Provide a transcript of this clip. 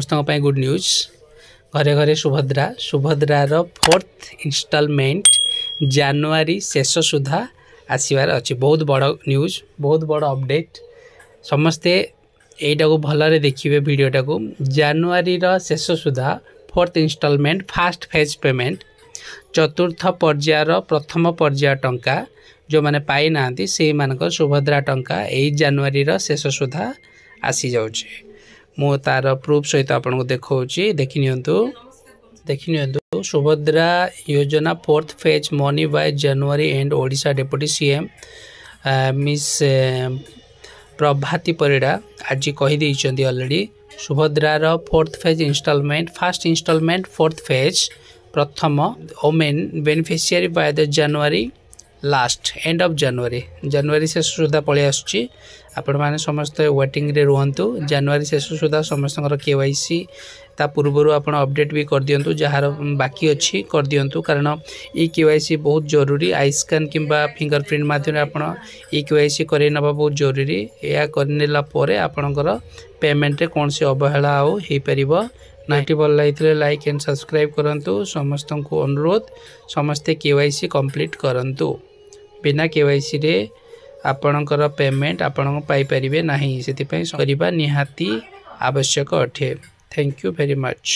समस्त good news घरे घरे सुभद्रा सुभद्रार 4th इंस्टॉलमेंट जनवरी शेष सुधा आसबार अच्छी। बहुत बड़ न्यूज, बहुत बड़ अपडेट। समस्ते यहीटा को भलरे देखिए वीडियोटा को। जनवरी शेष सुधा 4th installment first phase payment चतुर्थ पर्यायर प्रथम पर्याय टंका जो मैंने पाई ना से मानक सुभद्रा टंका यही जनवरी शेष सुधा आसी जाउछे। मो तार प्रूफ सहित आपको देखा देखिए सुभद्रा योजना 4th phase money by January and Odisha deputy CM miss Prabhati Parida आज कहीदे ऑलरेडी सुभद्रार 4th phase instalment first instalment 4th phase प्रथम women beneficiary by the January last end of January शेष सुधा पलि आसुची। आपण माने समस्त वेटिंग रे रुहंतु। जनवरी शेष सुधा समस्त केवाईसी ता पूर्व आपण अपडेट भी कर दियंतु, जहार बाकी अच्छी कर दियंतु, कारण ई केवाईसी बहुत जरूरी। आई स्कैन किंबा फिंगरप्रिंट माध्यम आपण ई केवाईसी करे नबा बहुत जरूरी। या करनेला परे आपणकर पेमेंट रे कौन से अवहेला हो परिबो। नाइटी भल लगे लाइक एंड सब्सक्राइब करंतु। समस्त को अनुरोध समस्ते केवाईसी कंप्लीट करंतु। बिना केवाईसी रे आपणकर पेमेंट आपण पाई परिबे नाही, सेति पई करबा निहाती आवश्यक अठे। Thank you very much.